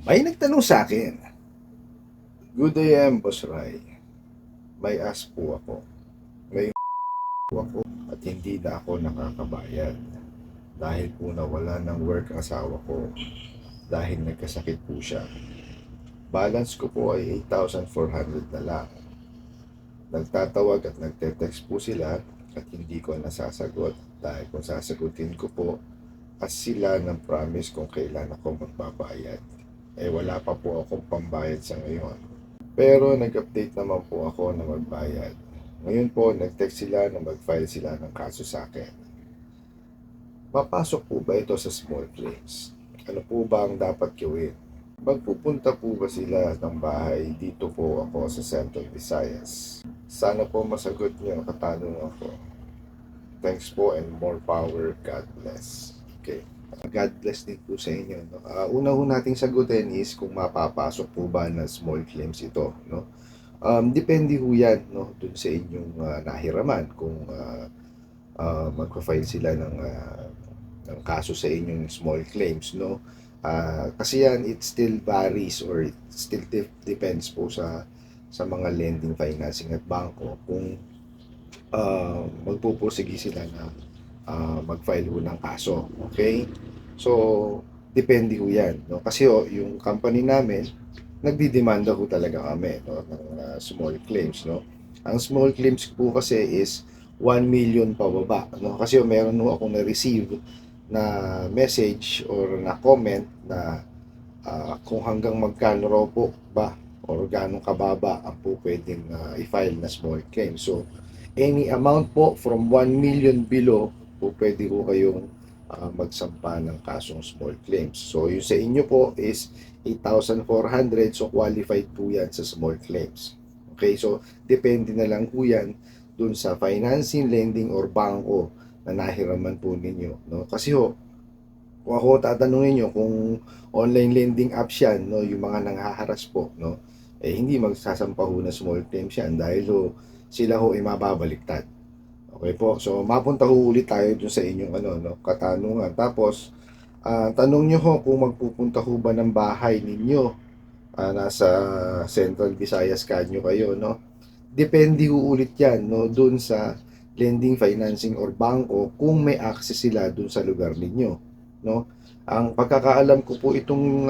May nagtanong sa akin, "Good AM, Boss Rai. May ask po ako. May po ako at hindi na ako nakakabayad. Dahil po nawala ng work ang asawa ko dahil nagkasakit po siya. Balance ko po ay 8,400 na lang. Nagtatawag at nagte-text po sila at hindi ko nasasagot dahil kung sasagutin ko po as sila ng promise kung kailan ako magbabayad. Eh wala pa po akong pambayad sa ngayon. Pero nag-update naman po ako na magbayad. Ngayon po, nag-text sila na mag-file sila ng kaso sa akin. Papasok po ba ito sa small claims? Ano po ba ang dapat gawin? Magpupunta po ba sila ng bahay dito po ako sa Central Visayas? Sana po masagot niyo ang katanungan ko. Thanks po and more power. God bless. Okay. God bless din po sa inyo. No? Una ho nating sagutin is kung mapapasok po ba na small claims ito. No? Depende ho yan, no, dun sa inyong nahiraman kung magpa-file sila ng kaso sa inyong small claims, no. Kasi yan, it still varies or it still depends po sa mga lending, financing at bangko kung magpupursige sila na mag-file ho ng kaso. Okay? So, depende ho yan. No? Kasi yung company namin, nagdidemanda ho talaga kami, no, ng small claims. No? Ang small claims po kasi is 1 million pababa. No? Kasi meron ho akong na-receive na message or na comment na kung hanggang magkano raw po ba or ganong kababa ang po pwedeng i-file na small claim. So, any amount po from 1 million below po pwede po kayong magsampa ng kasong small claims. So, yung sa inyo po is 8,400, so qualified po yan sa small claims. Okay, so depende na lang po yan dun sa financing, lending, or bangko na nahiraman po ninyo. No? Kasi kung ako tatanungin nyo kung online lending apps yan, no, yung mga nanghaharas po, no, eh hindi magsasampa ho na small claims yan dahil sila ho ay mababaliktad. Okay po, so mapunta ho ulit tayo dun sa inyong katanungan. Tapos, tanong nyo ho kung magpupunta ho ba ng bahay ninyo, nasa Central Visayas kanyo kayo, no? Depende ho ulit yan, no, dun sa lending, financing, or bangko kung may access sila dun sa lugar ninyo, no? Ang pagkakaalam ko po itong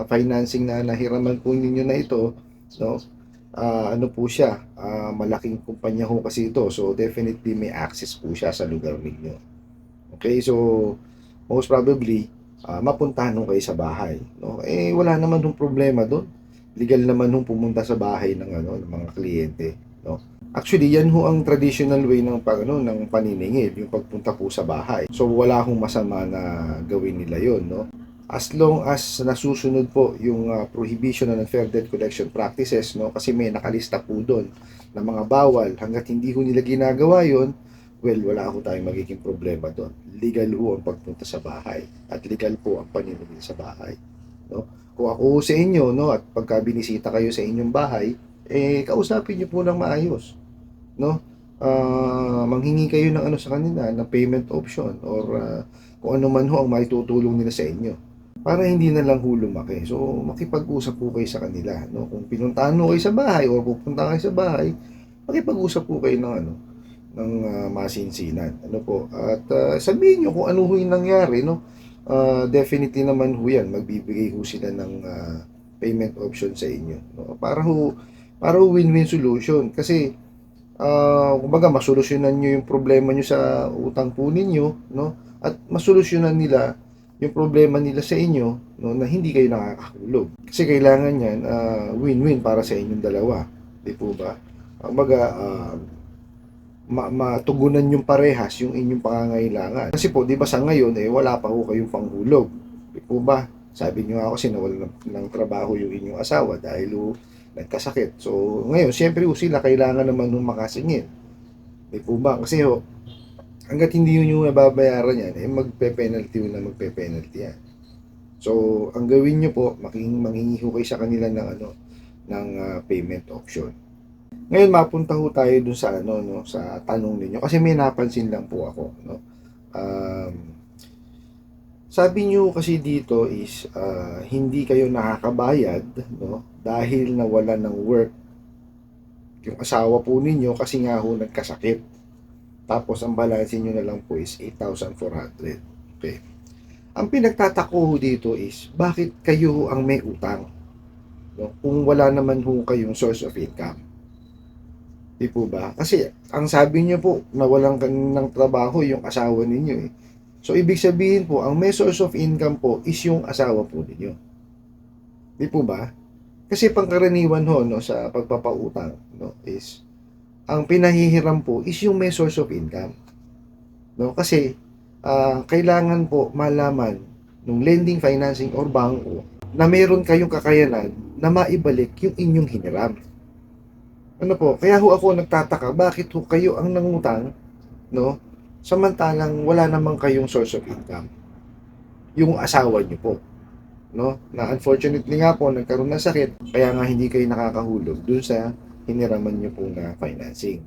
financing na nahiraman po ninyo na ito, no? Ano po siya, malaking kumpanya ho kasi ito, so definitely may access po siya sa lugar ninyo. Okay, so most probably mapuntahan ho kayo sa bahay, no? Eh wala naman hong problema doon. Legal naman hong pumunta sa bahay ng mga kliyente, no? Actually, yan ho ang traditional way ng ng paniningil, yung pagpunta po sa bahay. So wala hong masama na gawin nila yon, no? As long as nasusunod po yung prohibition ng unfair debt collection practices, no? Kasi may nakalista po doon na mga bawal. Hanggat hindi ho nila ginagawa yon, well, wala ho tayong magiging problema doon. Legal ho ang pagpunta sa bahay at legal po ang paniningil sa bahay, no? Kung ako sa inyo, no, at pagka binisita kayo sa inyong bahay, eh kausapin niyo po ng maayos, no? Manghingi kayo ng sa kanila, ng payment option or kung ano man ho ang maitutulong nila sa inyo para hindi na lang ho lumaki. So, makipag-usap po kayo sa kanila, no? Kung pinuntahan mo kayo sa bahay o pupunta kayo sa bahay, makipag-usap po kayo ng masinsinan. Ano po? At sabihin nyo kung ano ho yung nangyari, no? Definitely naman ho yan. Magbibigay ho sila ng payment option sa inyo. No? Para ho win-win solution. Kasi, kumbaga, masolusyonan nyo yung problema nyo sa utang po ninyo, no? At masolusyonan nila yung problema nila sa inyo, no, na hindi kayo nakakahulog. Kasi kailangan yan, win-win para sa inyong dalawa. Di po ba? Kumbaga, matugunan yung parehas yung inyong pangangailangan. Kasi po, di ba sa ngayon, eh, wala pa ho kayong panghulog. Di po ba? Sabi niyo ako kasi nawalan ng trabaho yung inyong asawa dahil nagkasakit. So, ngayon, siyempre sila kailangan naman nung makasingil. Di po ba? Kasi hanggat hindi yun yung nababayaran yan, eh, magpe-penalty yan. So, ang gawin nyo po, manghingi ho kayo sa kanila ng payment option. Ngayon mapunta ho tayo dun sa no, sa tanong ninyo kasi may napansin lang po ako, no. Um, Sabi niyo kasi dito is hindi kayo nakakabayad, no? Dahil nawalan ng work yung asawa po ninyo kasi nga ho nagkasakit. Tapos ang balanse niyo na lang po is 8,400. Okay. Ang pinagtatako ho dito is bakit kayo ho ang may utang, no? Kung wala naman ho kayong source of income. Di po ba? Kasi ang sabi niyo po nawalan ka ng trabaho yung asawa ninyo eh. So ibig sabihin po ang may source of income po is yung asawa po ninyo. Di po ba? Kasi pangkaraniwan ho no sa pagpapautang no is ang pinahihiram po is yung may source of income, no? Kasi kailangan po malaman ng lending, financing or bangko na meron kayong kakayanan na maibalik yung inyong hiniram. Ano po? Kaya ho ako nagtataka bakit ho kayo ang nangutang, no? Samantalang wala namang kayong source of income. Yung asawa niyo po, no? Na unfortunately nga po nagkaroon ng sakit kaya nga hindi kayo nakakahulog dun sa hiniraman niyo po na financing.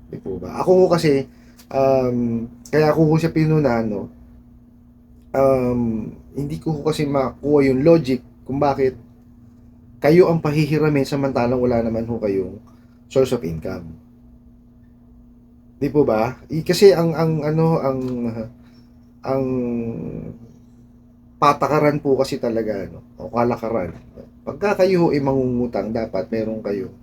Di po ba? Ako ho kasi kaya ako ho siya pinunahan, no? Hindi ko ho kasi makuha yung logic kung bakit kayo ang pahihiramin samantalang wala naman ho kayong source of income. Di po ba? Kasi ang patakaran po kasi talaga no, o kalakaran. Pagka kayo ay mangungutang, dapat meron kayong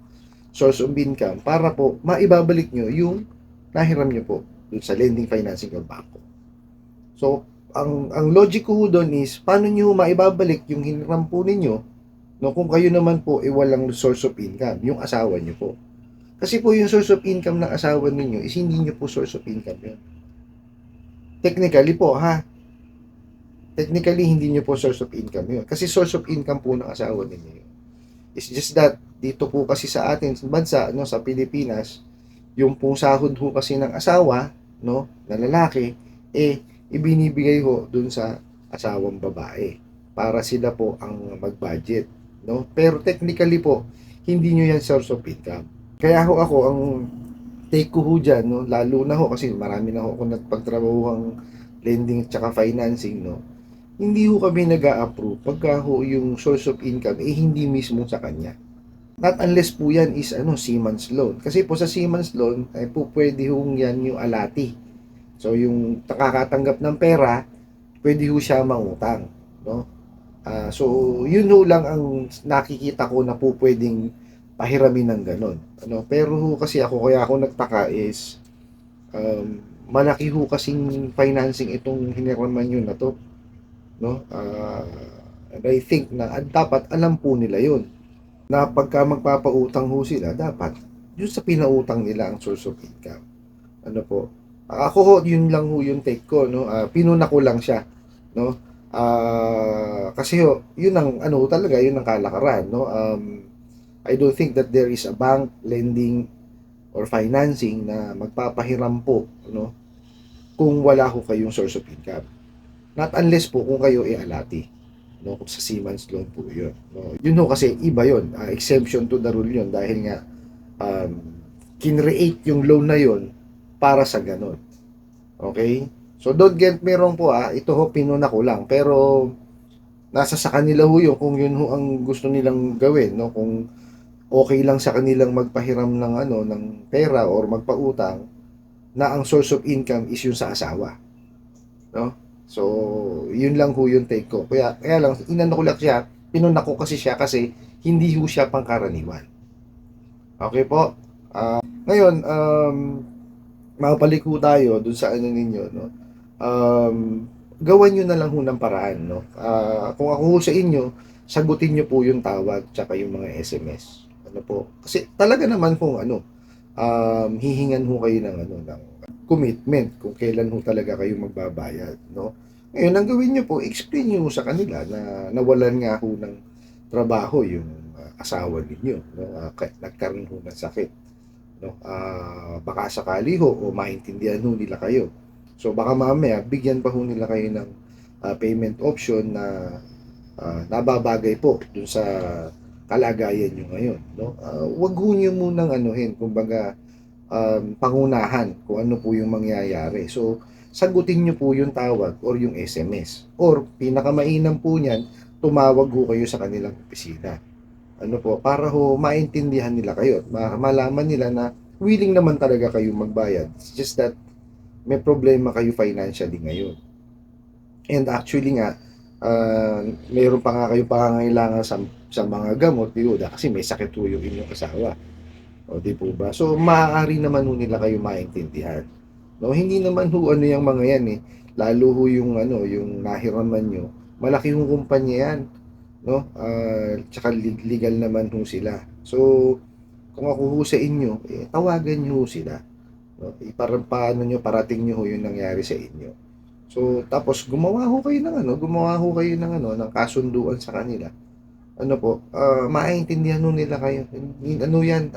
source of income para po maibabalik nyo yung nahiram nyo po dun sa lending, financing or bangko. So, ang logic ko doon is paano nyo maibabalik yung hiniram po ninyo no, kung kayo naman po ay walang source of income, yung asawa nyo po. Kasi po yung source of income ng asawa ninyo is hindi nyo po source of income yun. Technically po ha, technically hindi nyo po source of income yun. Kasi source of income po ng asawa ninyo yun. It's just that dito po kasi sa atin sa bansa no, sa Pilipinas, yung pong sahod ho kasi ng asawa no, na lalaki ibinibigay ho dun sa asawang babae para sila po ang mag-budget, no? Pero technically po hindi nyo yan source of income. Kaya ho ako ang take ko ho dyan, no, lalo na ho kasi marami na ho ako nagpagtrabahuhang lending at saka financing, no, hindi ho kami nag-a-approve pagka ho yung source of income hindi mismo sa kanya. Not unless po yan is Siemens loan. Kasi po sa Siemens loan ay po pwede hong yan yung alati. So yung nakakatanggap ng pera, pwede ho siya mangutang, no? So yun ho lang ang nakikita ko na po pwedeng pahiramin ng ganon. Pero ho kasi kaya ako nagtaka is malaki ho kasing financing itong hiniraman nyo na to, no? And I think na dapat alam po nila yun na pagka magpapautang ho sila, dapat yun sa pinautang nila ang source of income. Ano po? Ako ho, yun lang ho yung take ko, no? Pinuna ko lang siya, no? Kasi ho, yun ang talaga, yun ang kalakaran, no? I don't think that there is a bank lending or financing na magpapahiram po, no? Kung wala ho kayong source of income. Not unless po kung kayo alati, no? Kung sa Siemens loan po yun, no? Yun ho kasi iba yun, exemption to the rule yun dahil nga kinreate yung loan na yun para sa ganon. Okay? So don't get me wrong po ito ho pinuna ko lang pero nasa sa kanila ho yun kung yun ho ang gusto nilang gawin, no? Kung okay lang sa kanilang magpahiram ng ng pera or magpautang na ang source of income is yung sa asawa, no? So yun lang ho yung take ko. Kaya lang inano ko lang siya, pinuna ko kasi siya kasi hindi ho siya pangkaraniwan. Okay po. Ngayon mabalik ho tayo dun sa ninyo, no? Gawan nyo na lang ho ng paraan, no? Kung ako ho sa inyo, sagutin nyo po yung tawag tsaka yung mga SMS. Ano po? Kasi talaga naman kung hihingan ho kayo ng ng commitment kung kailan ho talaga kayo magbabayad, no? Ngayon, ang gawin nyo po, explain nyo sa kanila na nawalan nga ho ng trabaho yung asawa ninyo, no? Nagkaroon ho ng sakit, no? Baka sakali ho o maintindihan ho nila kayo. So baka mamaya bigyan pa ho nila kayo ng payment option na nababagay po dun sa kalagayan nyo ngayon, no? Wag ho nyo munang kumbaga pangunahan kung ano po yung mangyayari. So sagutin nyo po yung tawag or yung SMS. Or pinakamainam po niyan, tumawag ho kayo sa kanilang opisina. Ano po, para ho maintindihan nila kayo at malaman nila na willing naman talaga kayo magbayad. It's just that may problema kayo financially ngayon. And actually nga, mayroon pa nga kayong pangangailangan sa mga gamot, diuda, kasi may sakit ho yung inyong asawa. O, di po ba? So, maaari naman ho nila kayo maintindihan. No, hindi naman ho ano yung mga yan eh. Lalo ho yung ano, yung nahiraman nyo. Malaki yung kumpanya yan, no? Tsaka legal naman ho sila. So, kung ako ho sa inyo, tawagan nyo ho sila. No? Paano nyo, parating nyo ho yung nangyari sa inyo. So, tapos gumawa ho kayo ng ano, ng kasunduan sa kanila. Ano po, maintindihan ho nila kayo. Ano yan,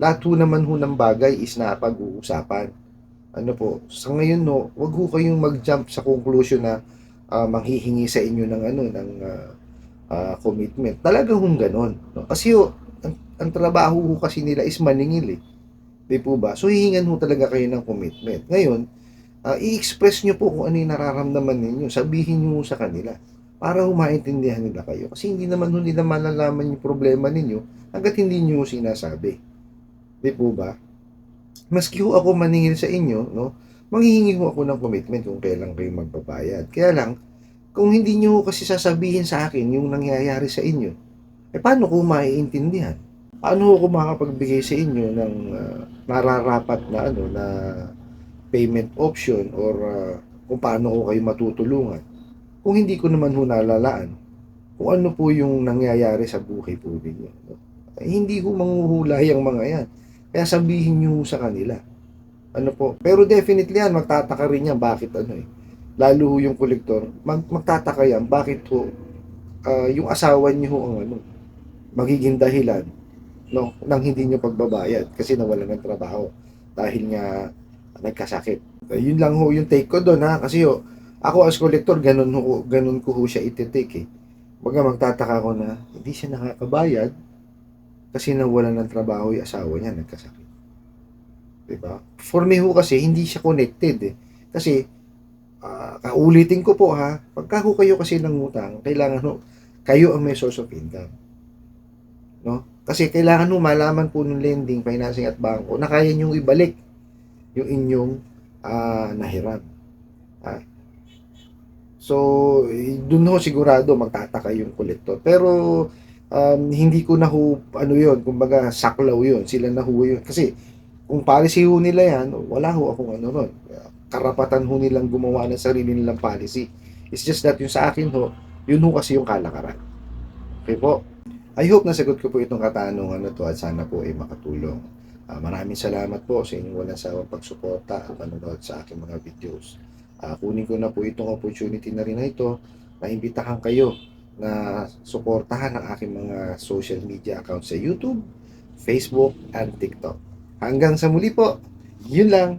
lahat ho naman ho ng bagay is na pag-uusapan. Ano po, sa ngayon no, wag ho kayong mag-jump sa conclusion na manghihingi sa inyo ng ano, ng commitment. Talaga hong ganon. No? Kasi ho, ang trabaho ho kasi nila is maningil eh. Di po ba? So, hihingan ho talaga kayo ng commitment. Ngayon, i-express nyo po kung ano yung nararamdaman ninyo. Sabihin nyo sa kanila para maintindihan nila kayo. Kasi hindi naman ho nila malalaman yung problema ninyo hanggat hindi nyo sinasabi. Di po ba? Maski ho ako maningil sa inyo, no, manghihingi ho ako ng commitment kung kailan kayo magbabayad. Kaya lang, kung hindi nyo kasi sasabihin sa akin yung nangyayari sa inyo, paano ko maiintindihan? Paano ko makapagbigay sa inyo ng nararapat na ano na payment option or kung paano ko kayo matutulungan kung hindi ko naman ho nalalaan kung ano po yung nangyayari sa buhay po ninyo. No? Hindi ko manghuhulay ang mga yan. Kaya sabihin nyo sa kanila. Ano po. Pero definitely yan, magtataka rin yan. Bakit ano eh. Lalo yung kolektor, magtataka yan. Bakit ho, yung asawa niyo ho ang ano, magiging dahilan no, nang hindi nyo pagbabayad kasi nawalan ng trabaho dahil nga nagkasakit. Yun lang ho yung take ko doon ha. Kasi ho, ako as collector, ganun ko ho siya iti-take eh. Baga magtataka ko na hindi siya nakakabayad kasi nawalan ng trabaho yung asawa niya, nagkasakit. Diba? For me ho kasi, hindi siya connected eh. Kasi, kaulitin ko po ha, pagka ho kayo kasi nangutang, kailangan ho, kayo ang may source of income. No? Kasi kailangan ho malaman po ng lending, financing at bangko na kaya nyo ibalik yung inyong nahiram. So, dun ho sigurado magtataka yung kolektor. Pero, hindi ko na ho, ano yun, kumbaga saklaw yun, sila na ho yun. Kasi, kung policy ho nila yan, wala ho akong ano ron. Karapatan ho nilang gumawa ng sarili nilang policy. It's just that yung sa akin ho, yun ho kasi yung kalakaran. Okay po? I hope nasagot ko po itong katanungan na to at sana po ay makatulong. Maraming salamat po sa inyong walang sawang pagsuporta at panonood sa aking mga videos. Kunin ko na po itong opportunity na rin na ito na imbitahan kayo na suportahan ang aking mga social media accounts sa YouTube, Facebook, and TikTok. Hanggang sa muli po, yun lang.